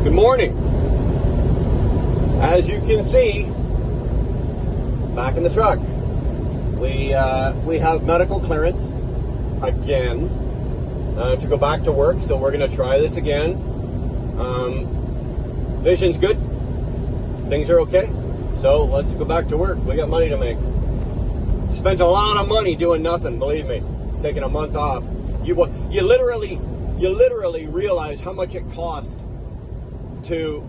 Good morning. As you can see, back in the truck, we have medical clearance again to go back to work, so we're going to try this again. Vision's good. Things are okay. So let's go back to work. We got money to make. Spent a lot of money doing nothing, believe me. Taking a month off. You literally realize how much it costs to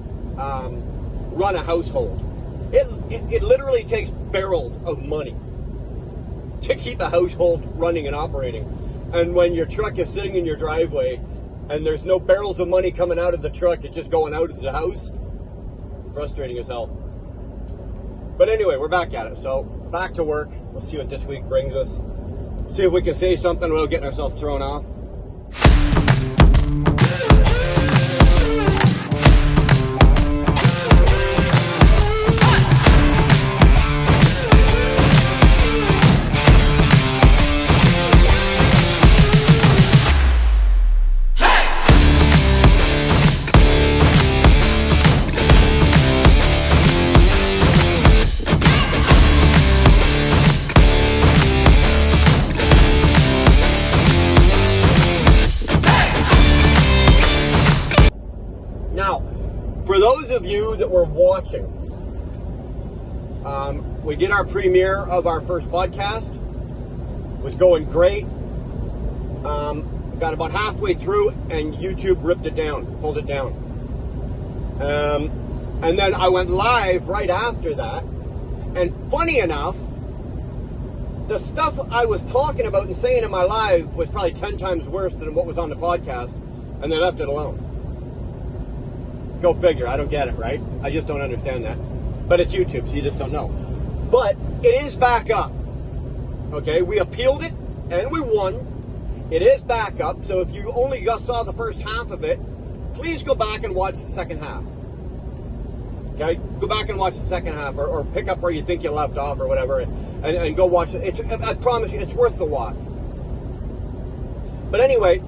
run a household. It literally takes barrels of money to keep a household running and operating. And when your truck is sitting in your driveway and there's no barrels of money coming out of the truck, it's just going out of the house, frustrating as hell. But anyway, we're back at it. So back to work. We'll see what this week brings us. See if we can say something without getting ourselves thrown off. For those of you that were watching, we did our premiere of our first podcast. It was going great. Got about halfway through and YouTube ripped it down, pulled it down. And then I went live right after that. And funny enough, the stuff I was talking about and saying in my live was probably 10 times worse than what was on the podcast, and they left it alone. Go figure. I don't get it, right? I just don't understand that. But it's YouTube, so you just don't know. But it is back up. Okay, we appealed it, and we won. It is back up, so if you only just saw the first half of it, please go back and watch the second half. Okay? Go back and watch the second half, or pick up where you think you left off, or whatever, and go watch it. I promise you, it's worth the watch. But anyway,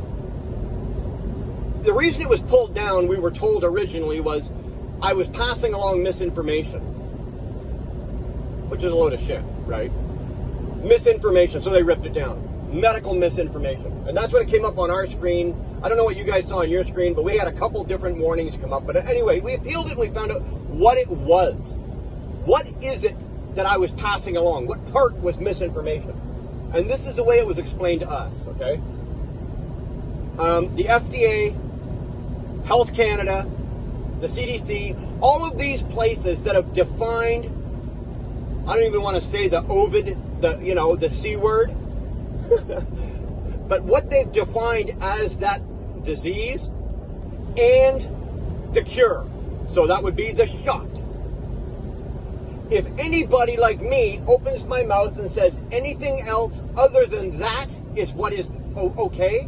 the reason it was pulled down, we were told originally, was I was passing along misinformation. Which is a load of shit, right? Misinformation, so they ripped it down. Medical misinformation. And that's what it came up on our screen. I don't know what you guys saw on your screen, but we had a couple different warnings come up. But anyway, we appealed it and we found out what it was. What is it that I was passing along? What part was misinformation? And this is the way it was explained to us, okay? The FDA, Health Canada, the CDC, all of these places that have defined, I don't even want to say the Ovid, the C word, but what they've defined as that disease and the cure. So that would be the shot. If anybody like me opens my mouth and says anything else other than that is what is okay,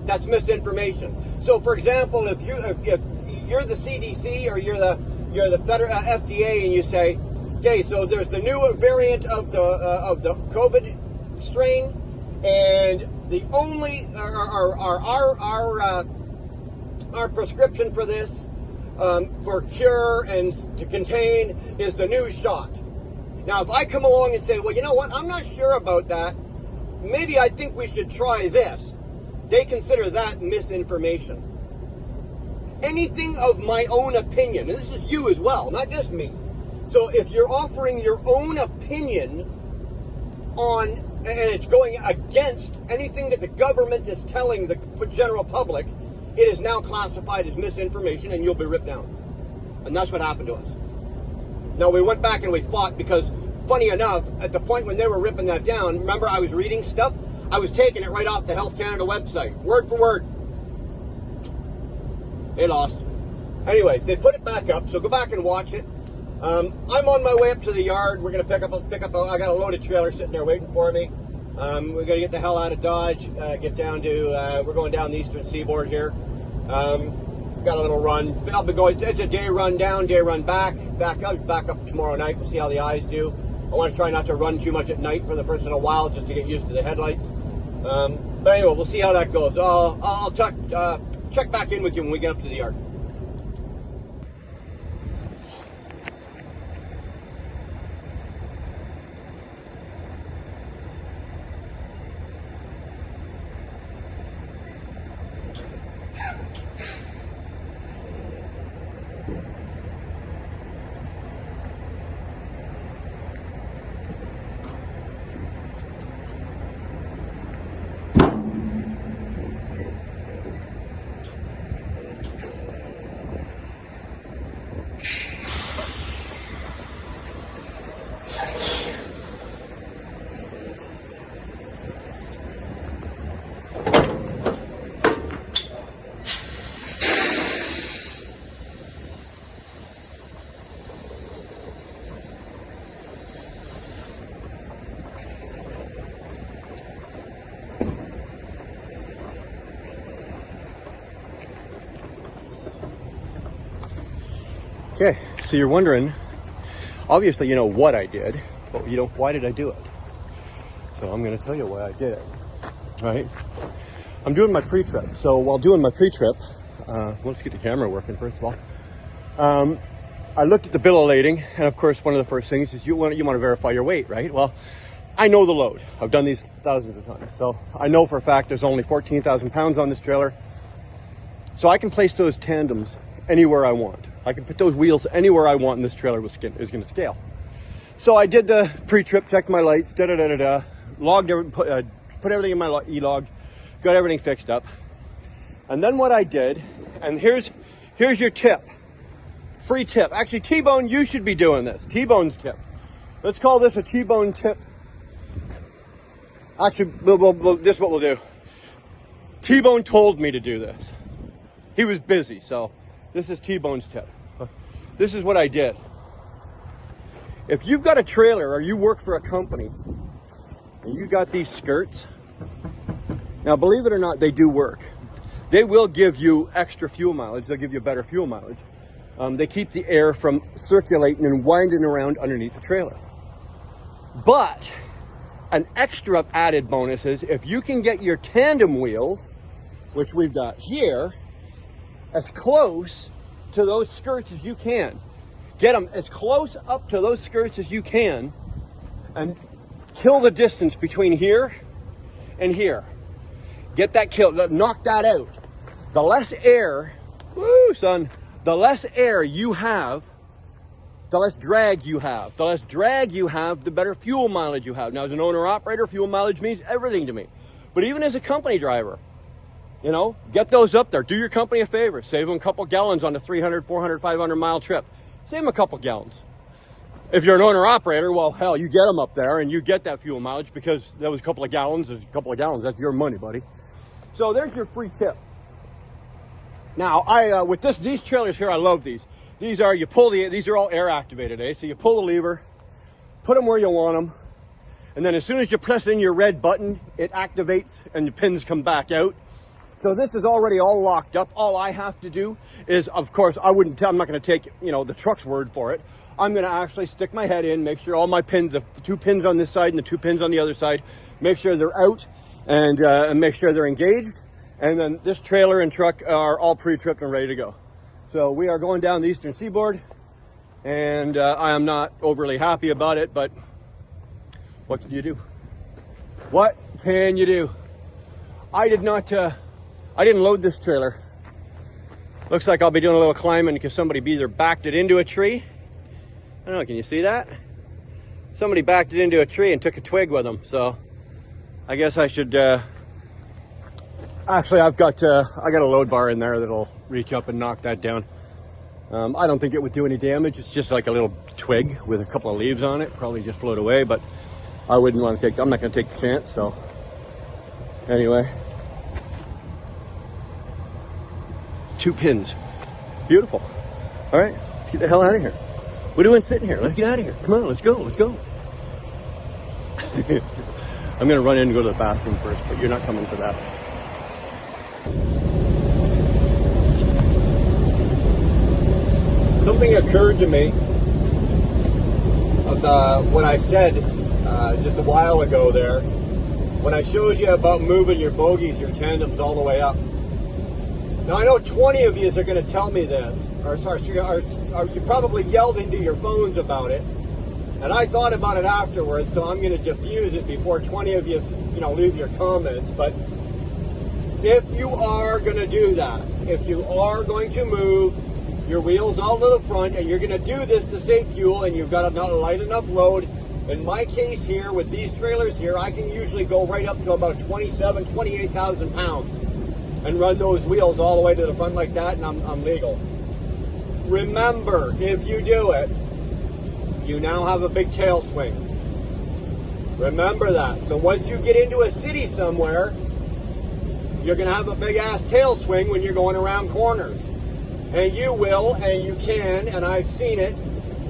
that's misinformation. So, for example, if you're the CDC or you're the federal FDA and you say, okay, so there's the new variant of the COVID strain, and the only our prescription for this for cure and to contain is the new shot. Now, if I come along and say, well, you know what, I'm not sure about that. Maybe I think we should try this. They consider that misinformation. Anything of my own opinion, and this is you as well, not just me. So if you're offering your own opinion on, and it's going against anything that the government is telling the general public, it is now classified as misinformation and you'll be ripped down. And that's what happened to us. Now we went back and we fought because, funny enough, at the point when they were ripping that down, remember I was reading stuff? I was taking it right off the Health Canada website, word for word. They lost. Anyways, they put it back up, so go back and watch it. I'm on my way up to the yard. We're going to pick up. I got a loaded trailer sitting there waiting for me. We're going to get the hell out of Dodge. Get down to. We're going down the Eastern Seaboard here. Got a little run. I'll be going. It's a day run down, day run back. I'll be back up tomorrow night. We'll see how the eyes do. I want to try not to run too much at night for the first little while, just to get used to the headlights. But anyway, we'll see how that goes. I'll check back in with you when we get up to the yard. Okay, so you're wondering, obviously you know what I did, but you know, why did I do it? So I'm going to tell you why I did it. All right, I'm doing my pre-trip. So while doing my pre-trip, let's get the camera working first of all. I looked at the bill of lading, and of course one of the first things is you want to verify your weight, right? Well, I know the load. I've done these thousands of times, so I know for a fact there's only 14,000 pounds on this trailer. So I can place those tandems anywhere I want. I can put those wheels anywhere I want, and this trailer is going to scale. So I did the pre-trip, checked my lights, logged put everything in my e-log, got everything fixed up. And then what I did, and here's your tip, free tip. Actually, T-Bone, you should be doing this. T-Bone's tip. Let's call this a T-Bone tip. Actually, this is what we'll do. T-Bone told me to do this. He was busy, so this is T-Bone's tip. This is what I did. If you've got a trailer or you work for a company and you got these skirts, now believe it or not, they do work. They will give you extra fuel mileage. They'll give you better fuel mileage. They keep the air from circulating and winding around underneath the trailer. But an extra added bonus is if you can get your tandem wheels, which we've got here, as close to those skirts as you can. Get them as close up to those skirts as you can and kill the distance between here and here. Get that killed, knock that out. The less air, woo son, the less air you have, the less drag you have. The less drag you have, the better fuel mileage you have. Now as an owner-operator, fuel mileage means everything to me. But even as a company driver, you know, get those up there. Do your company a favor. Save them a couple gallons on a 300, 400, 500 mile trip. Save them a couple gallons. If you're an owner-operator, well, hell, you get them up there and you get that fuel mileage because that was a couple of gallons. There's a couple of gallons. That's your money, buddy. So there's your free tip. Now, with these trailers here, I love these. These are all air activated, eh? So you pull the lever, put them where you want them, and then as soon as you press in your red button, it activates and the pins come back out. So this is already all locked up. All I have to do is, of course, I'm not going to take, the truck's word for it. I'm going to actually stick my head in, make sure all my pins, the 2 pins on this side and the 2 pins on the other side, make sure they're out and make sure they're engaged. And then this trailer and truck are all pre-tripped and ready to go. So we are going down the eastern seaboard, and I am not overly happy about it, but what can you do? What can you do? I didn't load this trailer. Looks like I'll be doing a little climbing because somebody either backed it into a tree. I don't know, can you see that? Somebody backed it into a tree and took a twig with them. So I guess I should, actually I got a load bar in there that'll reach up and knock that down. I don't think it would do any damage. It's just like a little twig with a couple of leaves on it. Probably just float away, but I wouldn't want to I'm not going to take the chance. So anyway. 2 pins. Beautiful. All right, let's get the hell out of here. What are we doing sitting here? Let's get out of here. Come on, let's go. I'm going to run in and go to the bathroom first, but you're not coming for that. Something occurred to me of what I said just a while ago there when I showed you about moving your bogies, your tandems all the way up. Now I know 20 of you are going to tell me this, or you probably yelled into your phones about it, and I thought about it afterwards, so I'm going to diffuse it before 20 of you, leave your comments. But if you are going to do that, if you are going to move your wheels all to the front, and you're going to do this to save fuel, and you've got a light enough load, in my case here, with these trailers here, I can usually go right up to about 28,000 pounds. And run those wheels all the way to the front like that, and I'm legal. Remember, if you do it, you now have a big tail swing. Remember that. So once you get into a city somewhere, you're going to have a big ass tail swing when you're going around corners. And you will, and you can, and I've seen it.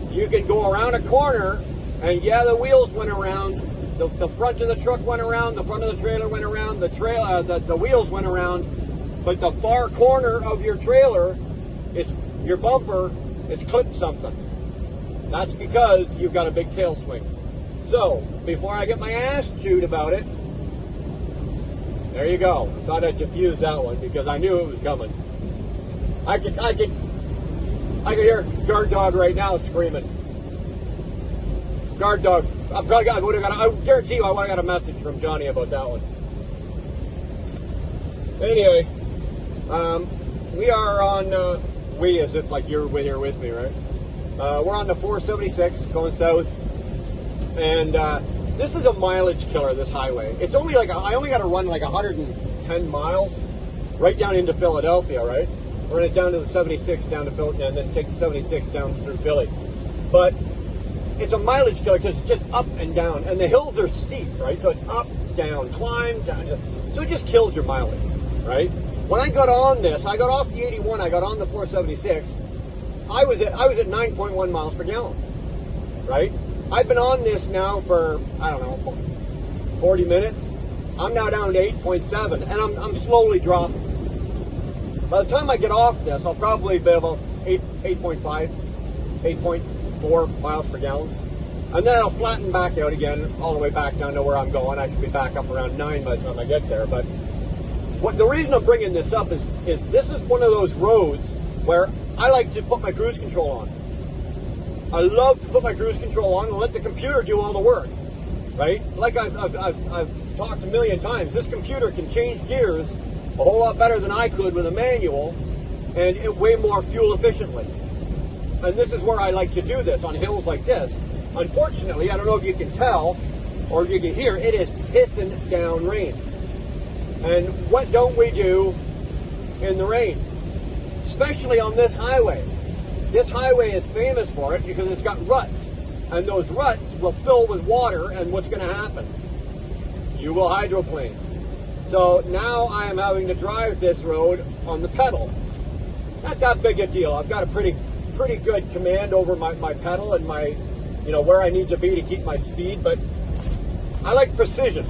You can go around a corner, and yeah, the wheels went around. The front of the truck went around, the front of the trailer went around, the wheels went around, but the far corner of your trailer, your bumper it's clipped something. That's because you've got a big tail swing. So, before I get my ass chewed about it, there you go. I thought I'd diffuse that one because I knew it was coming. I could hear guard dog right now screaming. Guard dog. I guarantee you I would have got a message from Johnny about that one. Anyway, we are on, we as if like you're here with me, right? We're on the 476 going south. And this is a mileage killer, this highway. It's only like, I only got to run like 110 miles right down into Philadelphia, right? Run it down to the 76 down to Philadelphia and then take the 76 down through Philly. But it's a mileage killer because it's just up and down. And the hills are steep, right? So it's up, down, climb, down. So it just kills your mileage, right? When I got on this, I got off the 81, I got on the 476, I was at 9.1 miles per gallon, right? I've been on this now for, I don't know, 40 minutes. I'm now down to 8.7, and I'm slowly dropping. By the time I get off this, I'll probably be about 8.5, 8.4 miles per gallon. And then it'll flatten back out again, all the way back down to where I'm going. I should be back up around 9 by the time I get there. But the reason I'm bringing this up is this is one of those roads where I like to put my cruise control on. I love to put my cruise control on and let the computer do all the work, right? Like I've talked a million times, this computer can change gears a whole lot better than I could with a manual and way more fuel efficiently. And this is where I like to do this, on hills like this. Unfortunately, I don't know if you can tell or if you can hear, it is pissing down rain. And what don't we do in the rain? Especially on this highway. This highway is famous for it because it's got ruts. And those ruts will fill with water, and what's going to happen? You will hydroplane. So now I am having to drive this road on the pedal. Not that big a deal. I've got a pretty good command over my pedal and my, where I need to be to keep my speed, but I like precision.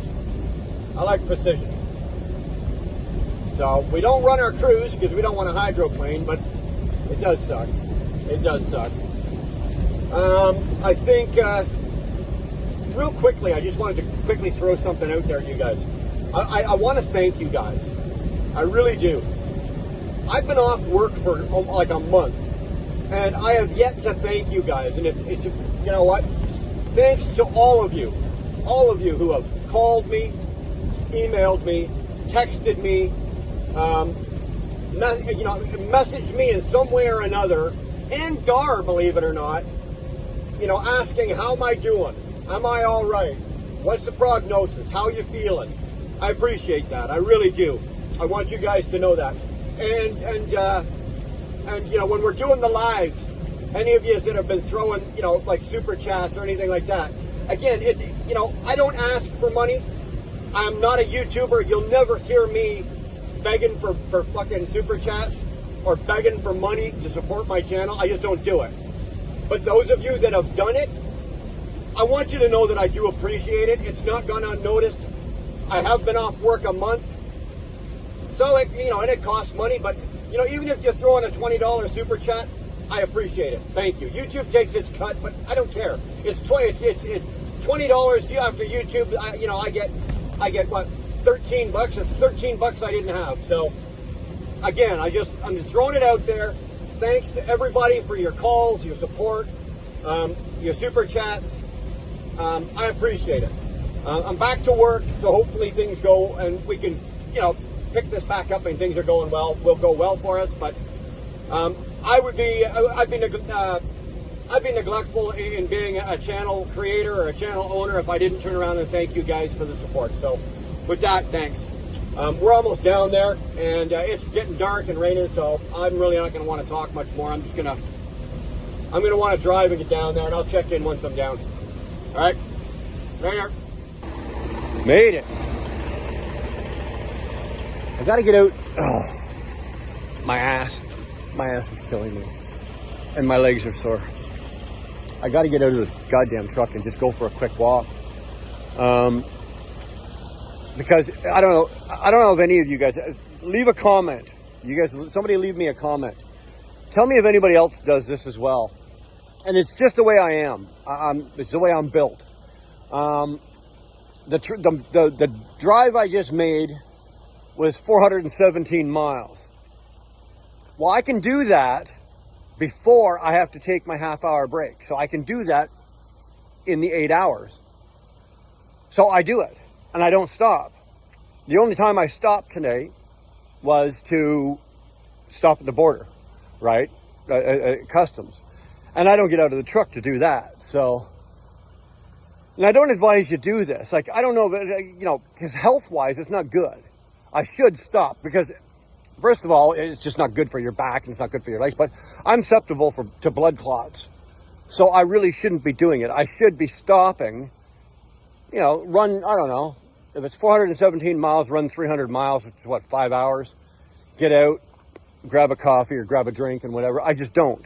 I like precision. So we don't run our cruise because we don't want to hydroplane, but it does suck. It does suck. I think, real quickly, I just wanted to quickly throw something out there to you guys. I want to thank you guys. I really do. I've been off work for like a month, and I have yet to thank you guys. And it's you know what? Thanks to all of you who have called me, emailed me, texted me, messaged me in some way or another, and Gar, believe it or not, asking how am I doing? Am I all right? What's the prognosis? How are you feeling? I appreciate that. I really do. I want you guys to know that. And when we're doing the lives, any of you that have been throwing, like super chats or anything like that, again, it's, I don't ask for money. I'm not a YouTuber. You'll never hear me begging for fucking super chats or begging for money to support my channel. I just don't do it. But those of you that have done it, I want you to know that I do appreciate it. It's not gone unnoticed. I have been off work a month. So, and it costs money, but, even if you throw in a $20 super chat, I appreciate it. Thank you. YouTube takes its cut, but I don't care. It's $20 after YouTube. I get what, $13? It's $13 I didn't have. So, again, I'm just throwing it out there. Thanks to everybody for your calls, your support, your super chats. I appreciate it. I'm back to work, so hopefully things go and we can, pick this back up and things are going well. Will go well for us. But I'd be neglectful in being a channel creator or a channel owner if I didn't turn around and thank you guys for the support. So with that, thanks. We're almost down there, and it's getting dark and raining, so I'm really not going to want to talk much more. I'm going to want to drive and get down there, and I'll check in once I'm down. All right? Right here. Made it. I got to get out. Oh, my ass is killing me, and my legs are sore. I got to get out of the goddamn truck and just go for a quick walk. Because I don't know if any of you guys leave a comment. Somebody leave me a comment. tell me if anybody else does this as well. And it's just the way I am. It's the way I'm built. The drive I just made was 417 miles. Well, I can do that before I have to take my half-hour break. So I can do that in the 8 hours. So I do it, and I don't stop. The only time I stopped today was to stop at the border, right? Customs. And I don't get out of the truck to do that. So, and I don't advise you do this. Like, I don't know, because health-wise, it's not good. I should stop because, first of all, it's just not good for your back and it's not good for your legs. But I'm susceptible to blood clots. So I really shouldn't be doing it. I should be stopping, run, I don't know. If it's 417 miles, run 300 miles, which is 5 hours. Get out, grab a coffee or grab a drink and whatever. I just don't.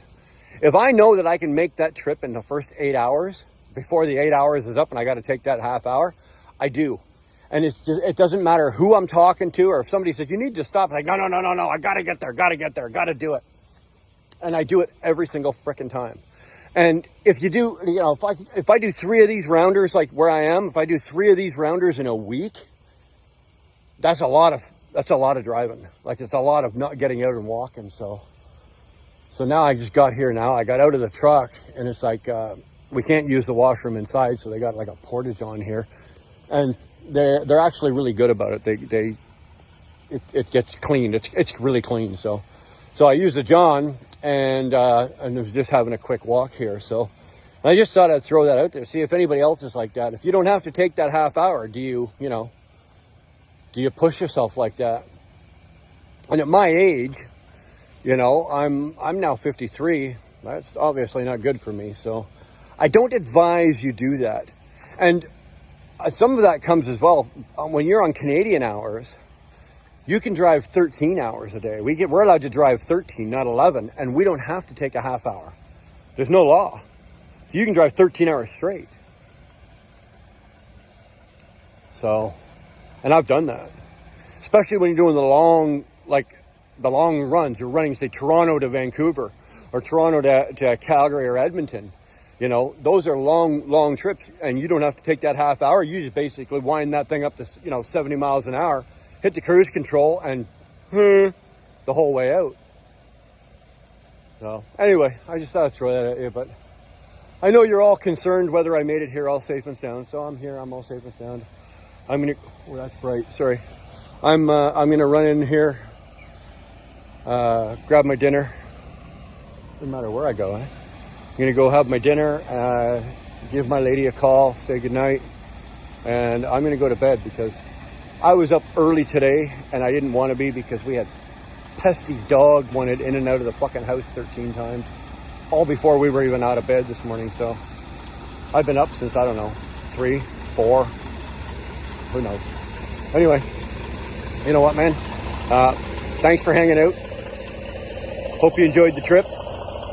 If I know that I can make that trip in the first 8 hours, before the 8 hours is up and I got to take that half hour, I do. And it doesn't matter who I'm talking to, or if somebody says, you need to stop. I'm like, no, I got to get there, got to do it. And I do it every single frickin' time. And if you do, if I do 3 of these rounders, like where I am, if I do 3 of these rounders in a week, that's a lot of driving. Like, it's a lot of not getting out and walking. So now I just got here now. I got out of the truck and it's like, we can't use the washroom inside. So they got like a portage on here, and they're actually really good about it. It gets cleaned. It's really clean. So I used the John and was just having a quick walk here. So I just thought I'd throw that out there. See if anybody else is like that. If you don't have to take that half hour, do you push yourself like that? And at my age, I'm now 53. That's obviously not good for me. So I don't advise you do that. And some of that comes as well when you're on Canadian hours. You can drive 13 hours a day. We're allowed to drive 13, not 11, and we don't have to take a half hour. There's no law. So you can drive 13 hours straight. So, and I've done that. Especially when you're doing the long runs. You're running, say, Toronto to Vancouver or Toronto to Calgary or Edmonton. Those are long trips, and you don't have to take that half hour. You just basically wind that thing up to, 70 miles an hour, hit the cruise control, and the whole way out. So anyway, I just thought I'd throw that at you, but I know you're all concerned whether I made it here all safe and sound. So I'm here, I'm all safe and sound. That's bright, sorry. I'm gonna run in here, grab my dinner. No matter where I go, I'm gonna go have my dinner, give my lady a call, say goodnight, and I'm gonna go to bed because I was up early today and I didn't want to be because we had pesky dog wanted in and out of the fucking house 13 times, all before we were even out of bed this morning. So I've been up since, I don't know, 3, 4, who knows. Anyway, you know what, man? Thanks for hanging out. Hope you enjoyed the trip.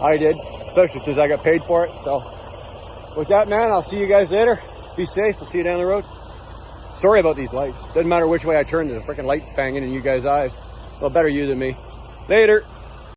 I did, especially since I got paid for it. So with that, man, I'll see you guys later. Be safe. We'll see you down the road. Sorry about these lights. Doesn't matter which way I turn, there's a freaking light banging in you guys' eyes. Well, better you than me. Later.